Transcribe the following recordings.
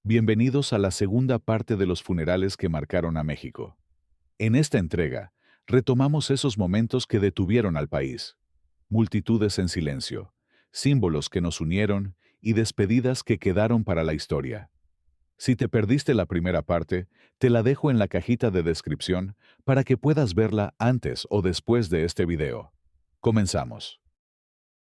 Bienvenidos a la segunda parte de los funerales que marcaron a México. En esta entrega, retomamos esos momentos que detuvieron al país. Multitudes en silencio, símbolos que nos unieron y despedidas que quedaron para la historia. Si te perdiste la primera parte, te la dejo en la cajita de descripción para que puedas verla antes o después de este video. Comenzamos.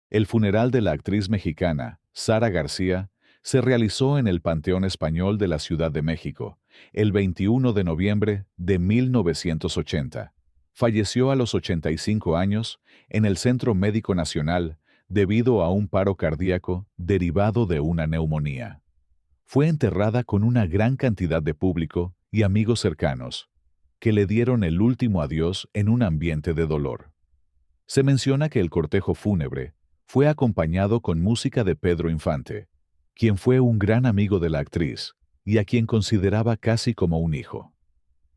El funeral de la actriz mexicana, Sara García, se realizó en el Panteón Español de la Ciudad de México, el 21 de noviembre de 1980. Falleció a los 85 años en el Centro Médico Nacional debido a un paro cardíaco derivado de una neumonía. Fue enterrada con una gran cantidad de público y amigos cercanos, que le dieron el último adiós en un ambiente de dolor. Se menciona que el cortejo fúnebre fue acompañado con música de Pedro Infante, quien fue un gran amigo de la actriz y a quien consideraba casi como un hijo.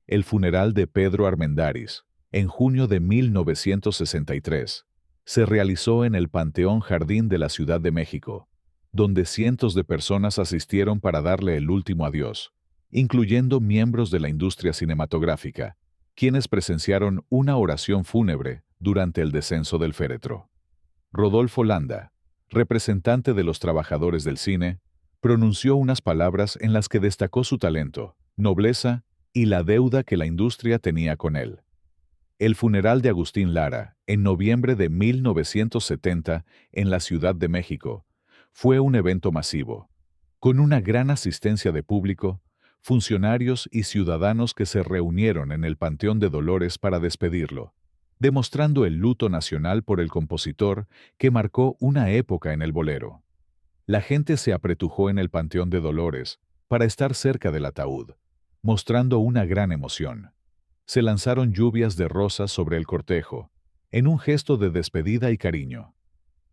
El funeral de Pedro Armendáriz, en junio de 1963, se realizó en el Panteón Jardín de la Ciudad de México, donde cientos de personas asistieron para darle el último adiós, incluyendo miembros de la industria cinematográfica, quienes presenciaron una oración fúnebre durante el descenso del féretro. Rodolfo Landa, representante de los trabajadores del cine, pronunció unas palabras en las que destacó su talento, nobleza y la deuda que la industria tenía con él. El funeral de Agustín Lara, en noviembre de 1970, en la Ciudad de México, fue un evento masivo, con una gran asistencia de público, funcionarios y ciudadanos que se reunieron en el Panteón de Dolores para despedirlo, demostrando el luto nacional por el compositor que marcó una época en el bolero. La gente se apretujó en el Panteón de Dolores para estar cerca del ataúd, mostrando una gran emoción. Se lanzaron lluvias de rosas sobre el cortejo, en un gesto de despedida y cariño.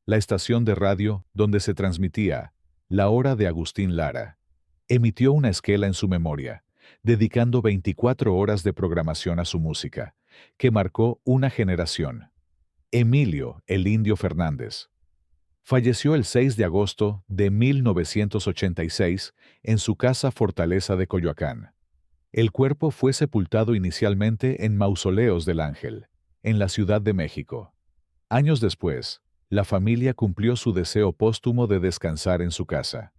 La estación de radio, donde se transmitía La Hora de Agustín Lara, emitió una esquela en su memoria, dedicando 24 horas de programación a su música, que marcó una generación. Emilio "el Indio" Fernández falleció el 6 de agosto de 1986 en su casa Fortaleza de Coyoacán. El cuerpo fue sepultado inicialmente en Mausoleos del Ángel, en la Ciudad de México. Años después, la familia cumplió su deseo póstumo de descansar en su casa.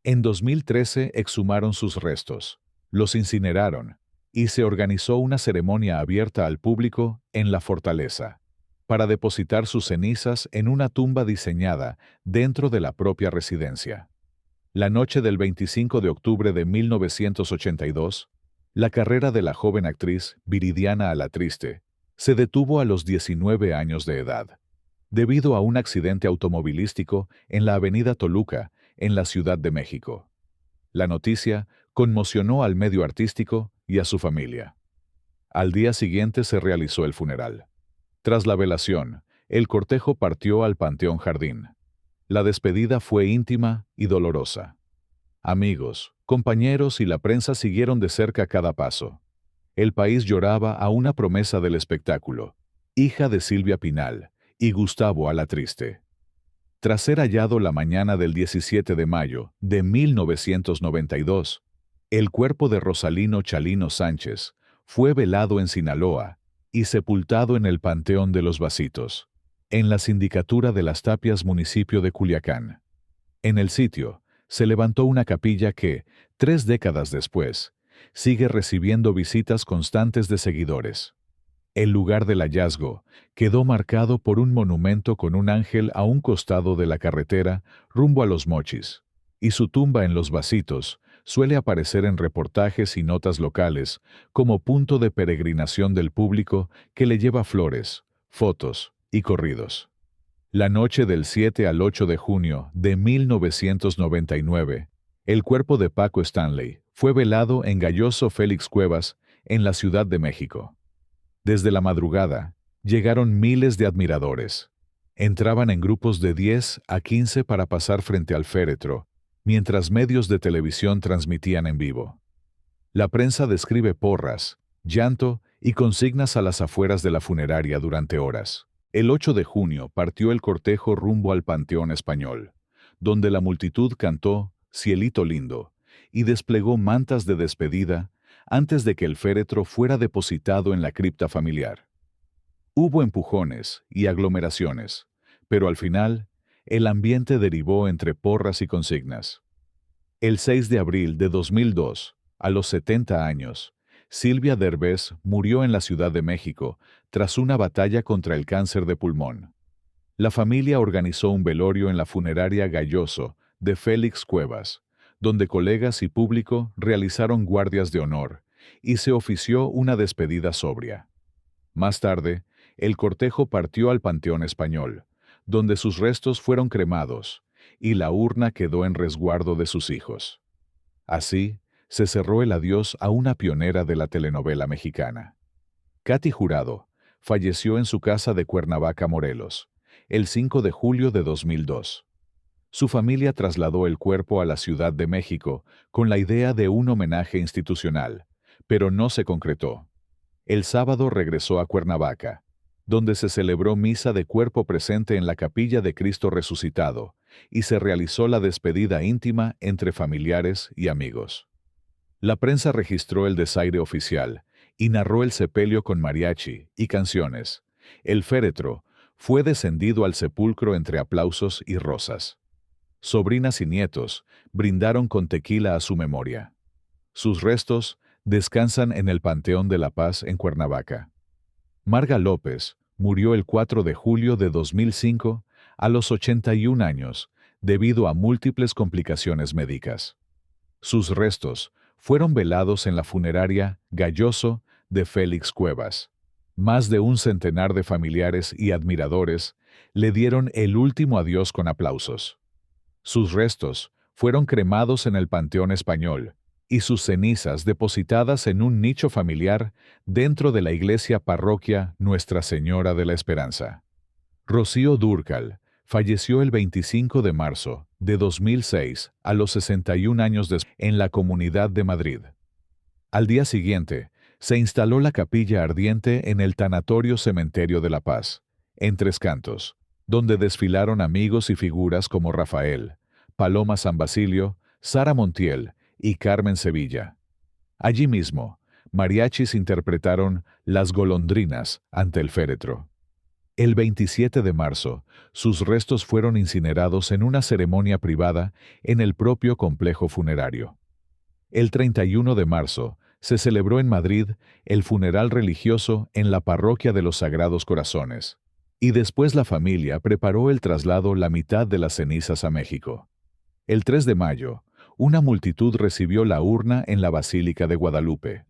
En 2013 exhumaron sus restos, los incineraron, y se organizó una ceremonia abierta al público en la fortaleza, para depositar sus cenizas en una tumba diseñada dentro de la propia residencia. La noche del 25 de octubre de 1982, la carrera de la joven actriz Viridiana Alatriste se detuvo a los 19 años de edad, debido a un accidente automovilístico en la avenida Toluca, en la Ciudad de México. La noticia conmocionó al medio artístico y a su familia. Al día siguiente se realizó el funeral. Tras la velación, el cortejo partió al Panteón Jardín. La despedida fue íntima y dolorosa. Amigos, compañeros y la prensa siguieron de cerca cada paso. El país lloraba a una promesa del espectáculo, hija de Silvia Pinal y Gustavo Alatriste. Tras ser hallado la mañana del 17 de mayo de 1992, el cuerpo de Rosalino Chalino Sánchez fue velado en Sinaloa y sepultado en el Panteón de los Vasitos, en la Sindicatura de las Tapias, municipio de Culiacán. En el sitio se levantó una capilla que, 3 décadas después, sigue recibiendo visitas constantes de seguidores. El lugar del hallazgo quedó marcado por un monumento con un ángel a un costado de la carretera rumbo a Los Mochis, y su tumba en Los Vasitos suele aparecer en reportajes y notas locales como punto de peregrinación del público que le lleva flores, fotos y corridos. La noche del 7 al 8 de junio de 1999, el cuerpo de Paco Stanley fue velado en Galloso Félix Cuevas, en la Ciudad de México. Desde la madrugada, llegaron miles de admiradores. Entraban en grupos de 10 a 15 para pasar frente al féretro, mientras medios de televisión transmitían en vivo. La prensa describe porras, llanto y consignas a las afueras de la funeraria durante horas. El 8 de junio partió el cortejo rumbo al Panteón Español, donde la multitud cantó Cielito Lindo y desplegó mantas de despedida antes de que el féretro fuera depositado en la cripta familiar. Hubo empujones y aglomeraciones, pero al final, el ambiente derivó entre porras y consignas. El 6 de abril de 2002, a los 70 años, Silvia Derbez murió en la Ciudad de México tras una batalla contra el cáncer de pulmón. La familia organizó un velorio en la funeraria Galloso de Félix Cuevas, donde colegas y público realizaron guardias de honor, y se ofició una despedida sobria. Más tarde, el cortejo partió al Panteón Español, donde sus restos fueron cremados, y la urna quedó en resguardo de sus hijos. Así, se cerró el adiós a una pionera de la telenovela mexicana. Katy Jurado falleció en su casa de Cuernavaca, Morelos, el 5 de julio de 2002. Su familia trasladó el cuerpo a la Ciudad de México con la idea de un homenaje institucional, pero no se concretó. El sábado regresó a Cuernavaca, donde se celebró misa de cuerpo presente en la Capilla de Cristo Resucitado, y se realizó la despedida íntima entre familiares y amigos. La prensa registró el desaire oficial y narró el sepelio con mariachi y canciones. El féretro fue descendido al sepulcro entre aplausos y rosas. Sobrinas y nietos brindaron con tequila a su memoria. Sus restos descansan en el Panteón de la Paz en Cuernavaca. Marga López murió el 4 de julio de 2005 a los 81 años debido a múltiples complicaciones médicas. Sus restos fueron velados en la funeraria Galloso de Félix Cuevas. Más de un centenar de familiares y admiradores le dieron el último adiós con aplausos. Sus restos fueron cremados en el Panteón Español y sus cenizas depositadas en un nicho familiar dentro de la iglesia parroquia Nuestra Señora de la Esperanza. Rocío Dúrcal falleció el 25 de marzo de 2006 a los 61 años en la Comunidad de Madrid. Al día siguiente, se instaló la capilla ardiente en el Tanatorio Cementerio de la Paz, en Tres Cantos, donde desfilaron amigos y figuras como Rafael, Paloma San Basilio, Sara Montiel y Carmen Sevilla. Allí mismo, mariachis interpretaron Las Golondrinas ante el féretro. El 27 de marzo, sus restos fueron incinerados en una ceremonia privada en el propio complejo funerario. El 31 de marzo, se celebró en Madrid el funeral religioso en la parroquia de los Sagrados Corazones, y después la familia preparó el traslado la mitad de las cenizas a México. El 3 de mayo, una multitud recibió la urna en la Basílica de Guadalupe.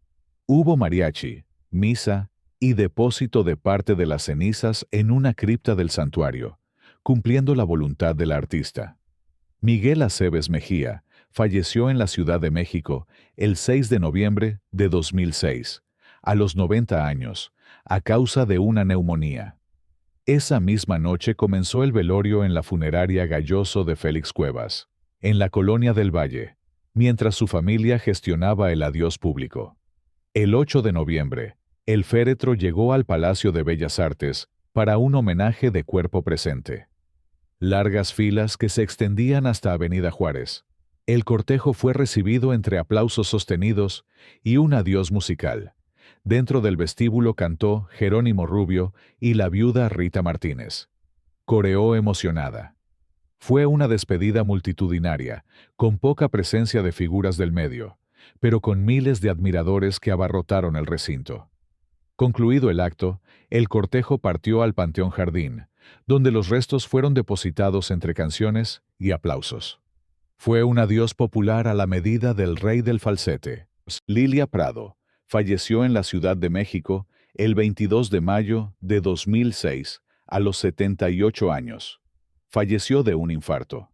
Hubo mariachi, misa y depósito de parte de las cenizas en una cripta del santuario, cumpliendo la voluntad del artista. Miguel Aceves Mejía falleció en la Ciudad de México el 6 de noviembre de 2006, a los 90 años, a causa de una neumonía. Esa misma noche comenzó el velorio en la funeraria Galloso de Félix Cuevas, en la Colonia del Valle, mientras su familia gestionaba el adiós público. El 8 de noviembre, el féretro llegó al Palacio de Bellas Artes para un homenaje de cuerpo presente. Largas filas que se extendían hasta Avenida Juárez. El cortejo fue recibido entre aplausos sostenidos y un adiós musical. Dentro del vestíbulo cantó Jerónimo Rubio y la viuda Rita Martínez. Coreó emocionada. Fue una despedida multitudinaria, con poca presencia de figuras del medio, pero con miles de admiradores que abarrotaron el recinto. Concluido el acto, el cortejo partió al Panteón Jardín, donde los restos fueron depositados entre canciones y aplausos. Fue un adiós popular a la medida del rey del falsete. Lilia Prado falleció en la Ciudad de México el 22 de mayo de 2006, a los 78 años. Falleció de un infarto.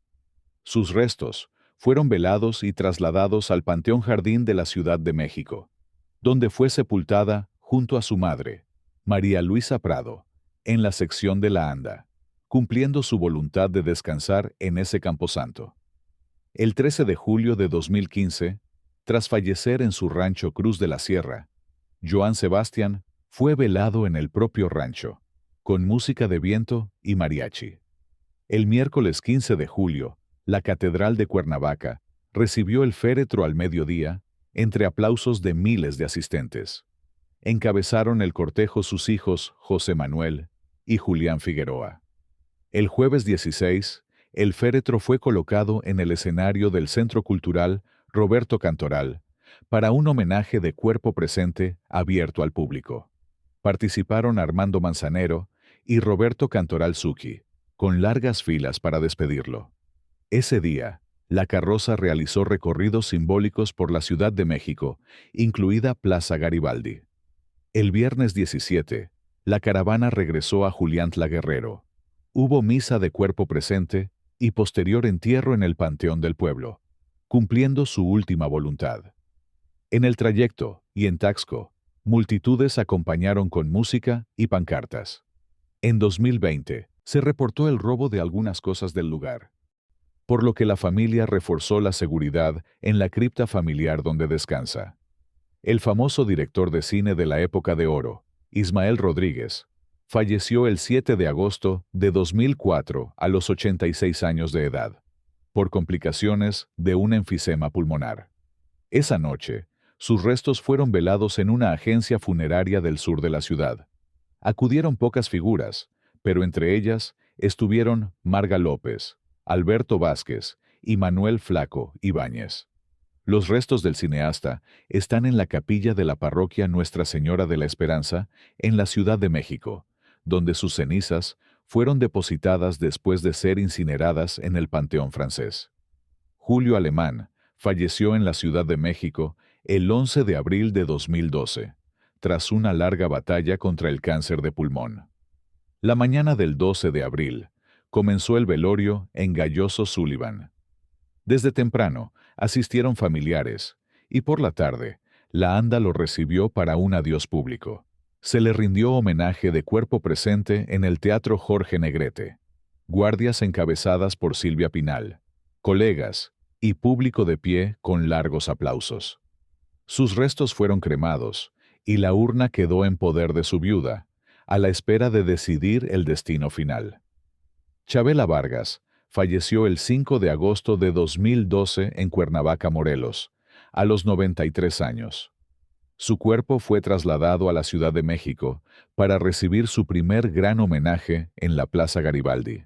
Sus restos fueron velados y trasladados al Panteón Jardín de la Ciudad de México, donde fue sepultada junto a su madre, María Luisa Prado, en la sección de la Anda, cumpliendo su voluntad de descansar en ese camposanto. El 13 de julio de 2015, tras fallecer en su rancho Cruz de la Sierra, Joan Sebastián fue velado en el propio rancho, con música de viento y mariachi. El miércoles 15 de julio, la Catedral de Cuernavaca recibió el féretro al mediodía, entre aplausos de miles de asistentes. Encabezaron el cortejo sus hijos José Manuel y Julián Figueroa. El jueves 16, el féretro fue colocado en el escenario del Centro Cultural Roberto Cantoral para un homenaje de cuerpo presente abierto al público. Participaron Armando Manzanero y Roberto Cantoral Zucchi, con largas filas para despedirlo. Ese día, la carroza realizó recorridos simbólicos por la Ciudad de México, incluida Plaza Garibaldi. El viernes 17, la caravana regresó a Juliantla Guerrero. Hubo misa de cuerpo presente y posterior entierro en el Panteón del Pueblo, cumpliendo su última voluntad. En el trayecto y en Taxco, multitudes acompañaron con música y pancartas. En 2020, se reportó el robo de algunas cosas del lugar, por lo que la familia reforzó la seguridad en la cripta familiar donde descansa. El famoso director de cine de la época de oro, Ismael Rodríguez, falleció el 7 de agosto de 2004 a los 86 años de edad, por complicaciones de un enfisema pulmonar. Esa noche, sus restos fueron velados en una agencia funeraria del sur de la ciudad. Acudieron pocas figuras, pero entre ellas estuvieron Marga López, Alberto Vázquez y Manuel Flaco Ibáñez. Los restos del cineasta están en la capilla de la parroquia Nuestra Señora de la Esperanza, en la Ciudad de México, donde sus cenizas fueron depositadas después de ser incineradas en el Panteón francés. Julio Alemán falleció en la Ciudad de México el 11 de abril de 2012, tras una larga batalla contra el cáncer de pulmón. La mañana del 12 de abril, comenzó el velorio en Gayoso Sullivan. Desde temprano, asistieron familiares, y por la tarde, la ANDA lo recibió para un adiós público. Se le rindió homenaje de cuerpo presente en el Teatro Jorge Negrete. Guardias encabezadas por Silvia Pinal, colegas y público de pie con largos aplausos. Sus restos fueron cremados, y la urna quedó en poder de su viuda, a la espera de decidir el destino final. Chabela Vargas falleció el 5 de agosto de 2012 en Cuernavaca, Morelos, a los 93 años. Su cuerpo fue trasladado a la Ciudad de México para recibir su primer gran homenaje en la Plaza Garibaldi.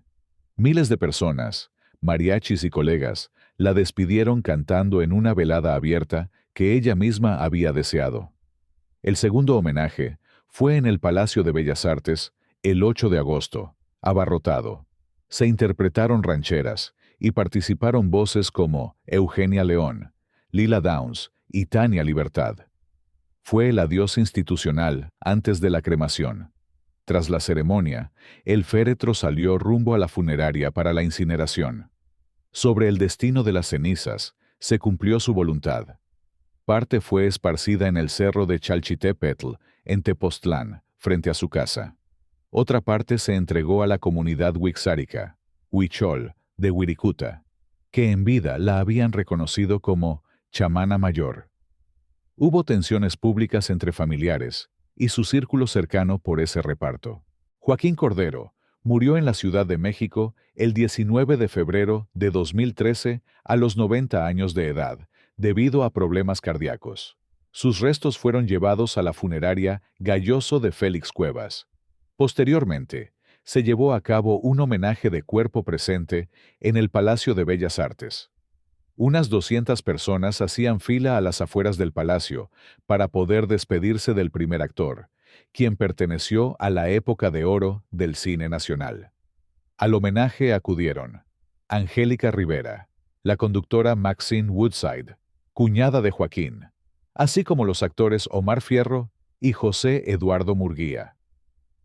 Miles de personas, mariachis y colegas, la despidieron cantando en una velada abierta que ella misma había deseado. El segundo homenaje fue en el Palacio de Bellas Artes el 8 de agosto, abarrotado. Se interpretaron rancheras y participaron voces como Eugenia León, Lila Downs y Tania Libertad. Fue el adiós institucional antes de la cremación. Tras la ceremonia, el féretro salió rumbo a la funeraria para la incineración. Sobre el destino de las cenizas, se cumplió su voluntad. Parte fue esparcida en el cerro de Chalchitepetl, en Tepoztlán, frente a su casa. Otra parte se entregó a la comunidad wixárika, Huichol, de Wirikuta, que en vida la habían reconocido como chamana mayor. Hubo tensiones públicas entre familiares y su círculo cercano por ese reparto. Joaquín Cordero murió en la Ciudad de México el 19 de febrero de 2013 a los 90 años de edad, debido a problemas cardíacos. Sus restos fueron llevados a la funeraria Gayoso de Félix Cuevas. Posteriormente, se llevó a cabo un homenaje de cuerpo presente en el Palacio de Bellas Artes. Unas 200 personas hacían fila a las afueras del palacio para poder despedirse del primer actor, quien perteneció a la época de oro del cine nacional. Al homenaje acudieron Angélica Rivera, la conductora Maxine Woodside, cuñada de Joaquín, así como los actores Omar Fierro y José Eduardo Murguía.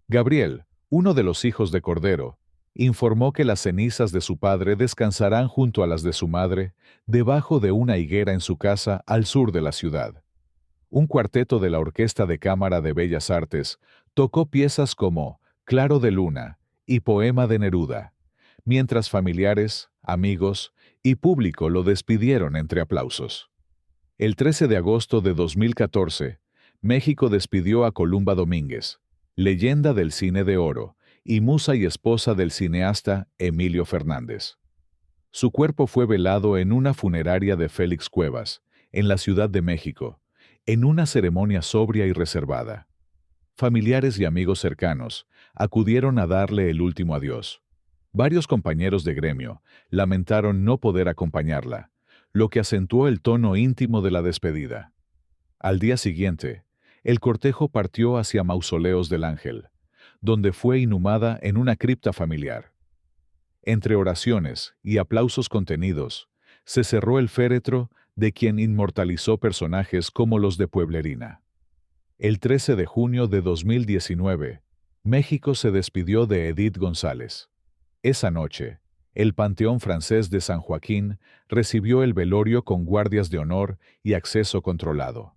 Gabriel, uno de los hijos de Cordero, informó que las cenizas de su padre descansarán junto a las de su madre, debajo de una higuera en su casa al sur de la ciudad. Un cuarteto de la Orquesta de Cámara de Bellas Artes tocó piezas como Claro de Luna y Poema de Neruda, mientras familiares, amigos y público lo despidieron entre aplausos. El 13 de agosto de 2014, México despidió a Columba Domínguez, leyenda del cine de oro, y musa y esposa del cineasta Emilio Fernández. Su cuerpo fue velado en una funeraria de Félix Cuevas, en la Ciudad de México, en una ceremonia sobria y reservada. Familiares y amigos cercanos acudieron a darle el último adiós. Varios compañeros de gremio lamentaron no poder acompañarla, lo que acentuó el tono íntimo de la despedida. Al día siguiente, el cortejo partió hacia Mausoleos del Ángel, donde fue inhumada en una cripta familiar. Entre oraciones y aplausos contenidos, se cerró el féretro de quien inmortalizó personajes como los de Pueblerina. El 13 de junio de 2019, México se despidió de Edith González. Esa noche, el Panteón Francés de San Joaquín recibió el velorio con guardias de honor y acceso controlado.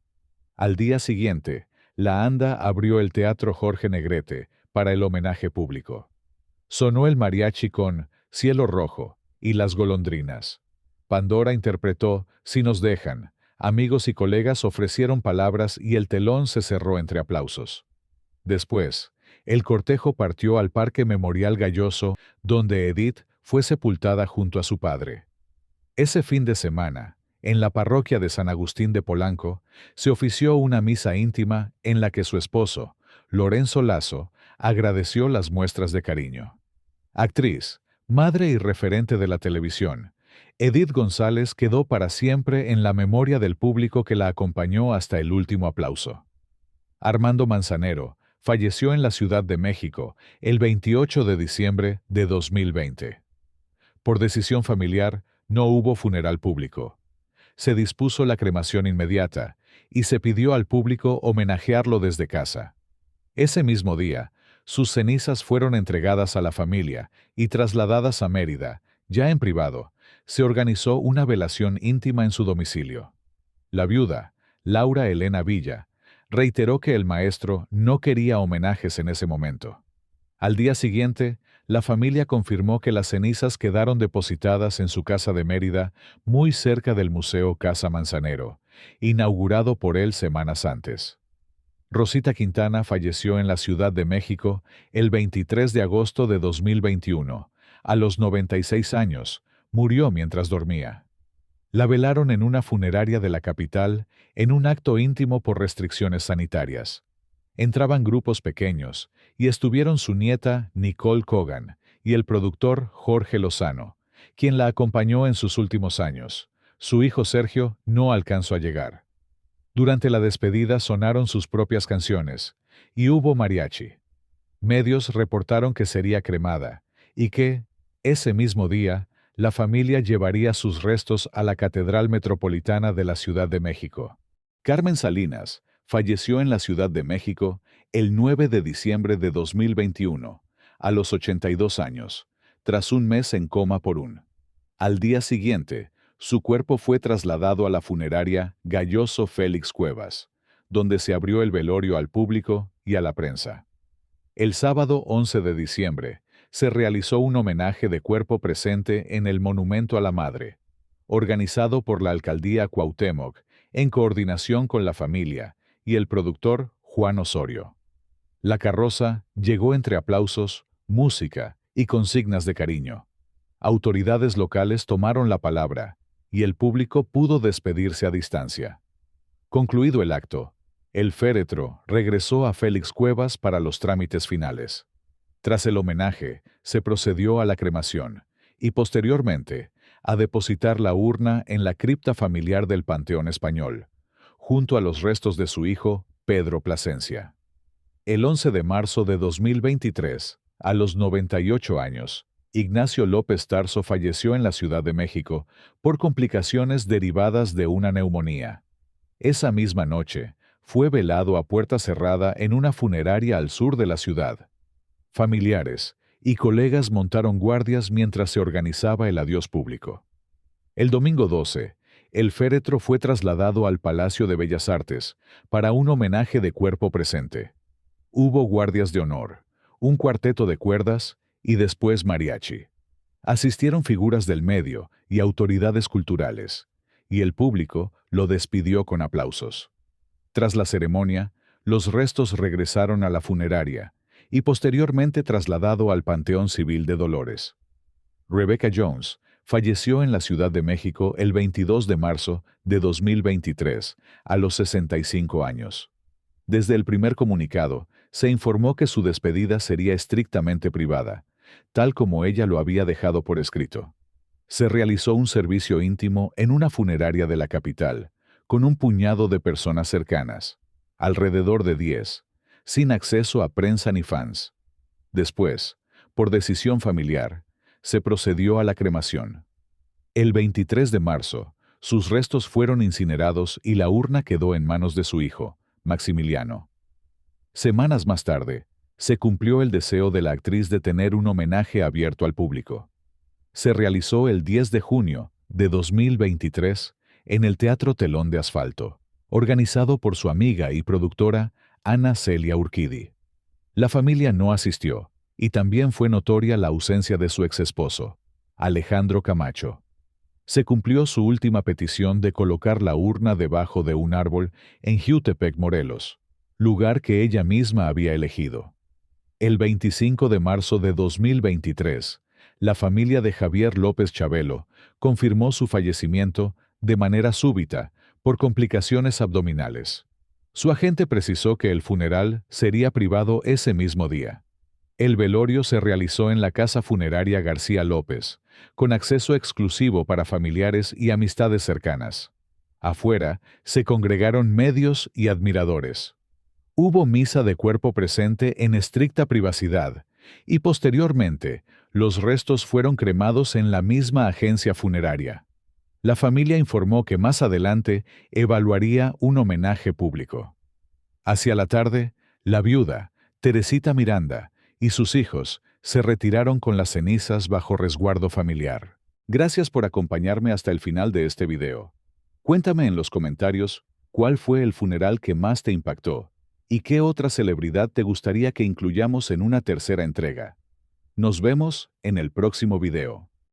Al día siguiente, la ANDA abrió el Teatro Jorge Negrete para el homenaje público. Sonó el mariachi con Cielo Rojo y Las Golondrinas. Pandora interpretó Si nos dejan. Amigos y colegas ofrecieron palabras y el telón se cerró entre aplausos. Después, el cortejo partió al Parque Memorial Galloso, donde Edith fue sepultada junto a su padre. Ese fin de semana, en la parroquia de San Agustín de Polanco, se ofició una misa íntima en la que su esposo, Lorenzo Lazo, agradeció las muestras de cariño. Actriz, madre y referente de la televisión, Edith González quedó para siempre en la memoria del público que la acompañó hasta el último aplauso. Armando Manzanero falleció en la Ciudad de México el 28 de diciembre de 2020. Por decisión familiar, no hubo funeral público. Se dispuso la cremación inmediata y se pidió al público homenajearlo desde casa. Ese mismo día, sus cenizas fueron entregadas a la familia y trasladadas a Mérida. Ya en privado, se organizó una velación íntima en su domicilio. La viuda, Laura Elena Villa, reiteró que el maestro no quería homenajes en ese momento. Al día siguiente, la familia confirmó que las cenizas quedaron depositadas en su casa de Mérida, muy cerca del Museo Casa Manzanero, inaugurado por él semanas antes. Rosita Quintana falleció en la Ciudad de México el 23 de agosto de 2021. A los 96 años, murió mientras dormía. La velaron en una funeraria de la capital en un acto íntimo por restricciones sanitarias. Entraban grupos pequeños y estuvieron su nieta Nicole Cogan y el productor Jorge Lozano, quien la acompañó en sus últimos años. Su hijo Sergio no alcanzó a llegar. Durante la despedida sonaron sus propias canciones y hubo mariachi. Medios reportaron que sería cremada y que, ese mismo día, la familia llevaría sus restos a la Catedral Metropolitana de la Ciudad de México. Carmen Salinas falleció en la Ciudad de México el 9 de diciembre de 2021, a los 82 años, tras un mes en coma por un. Al día siguiente, su cuerpo fue trasladado a la funeraria Galloso Félix Cuevas, donde se abrió el velorio al público y a la prensa. El sábado 11 de diciembre, se realizó un homenaje de cuerpo presente en el Monumento a la Madre, organizado por la Alcaldía Cuauhtémoc, en coordinación con la familia y el productor Juan Osorio. La carroza llegó entre aplausos, música y consignas de cariño. Autoridades locales tomaron la palabra y el público pudo despedirse a distancia. Concluido el acto, el féretro regresó a Félix Cuevas para los trámites finales. Tras el homenaje, se procedió a la cremación y posteriormente a depositar la urna en la cripta familiar del Panteón Español, junto a los restos de su hijo, Pedro Plasencia. El 11 de marzo de 2023, a los 98 años, Ignacio López Tarso falleció en la Ciudad de México por complicaciones derivadas de una neumonía. Esa misma noche, fue velado a puerta cerrada en una funeraria al sur de la ciudad. Familiares y colegas montaron guardias mientras se organizaba el adiós público. El domingo 12, el féretro fue trasladado al Palacio de Bellas Artes para un homenaje de cuerpo presente. Hubo guardias de honor, un cuarteto de cuerdas y después mariachi. Asistieron figuras del medio y autoridades culturales, y el público lo despidió con aplausos. Tras la ceremonia, los restos regresaron a la funeraria y posteriormente trasladado al Panteón Civil de Dolores. Rebecca Jones Falleció en la Ciudad de México el 22 de marzo de 2023, a los 65 años. Desde el primer comunicado, se informó que su despedida sería estrictamente privada, tal como ella lo había dejado por escrito. Se realizó un servicio íntimo en una funeraria de la capital, con un puñado de personas cercanas, alrededor de 10, sin acceso a prensa ni fans. Después, por decisión familiar, se procedió a la cremación. El 23 de marzo, sus restos fueron incinerados y la urna quedó en manos de su hijo, Maximiliano. Semanas más tarde, se cumplió el deseo de la actriz de tener un homenaje abierto al público. Se realizó el 10 de junio de 2023 en el Teatro Telón de Asfalto, organizado por su amiga y productora Ana Celia Urquidi. La familia no asistió, y también fue notoria la ausencia de su exesposo, Alejandro Camacho. Se cumplió su última petición de colocar la urna debajo de un árbol en Jiutepec, Morelos, lugar que ella misma había elegido. El 25 de marzo de 2023, la familia de Javier López Chabelo confirmó su fallecimiento de manera súbita por complicaciones abdominales. Su agente precisó que el funeral sería privado ese mismo día. El velorio se realizó en la casa funeraria García López, con acceso exclusivo para familiares y amistades cercanas. Afuera se congregaron medios y admiradores. Hubo misa de cuerpo presente en estricta privacidad, y posteriormente los restos fueron cremados en la misma agencia funeraria. La familia informó que más adelante evaluaría un homenaje público. Hacia la tarde, la viuda, Teresita Miranda, y sus hijos se retiraron con las cenizas bajo resguardo familiar. Gracias por acompañarme hasta el final de este video. Cuéntame en los comentarios cuál fue el funeral que más te impactó y qué otra celebridad te gustaría que incluyamos en una tercera entrega. Nos vemos en el próximo video.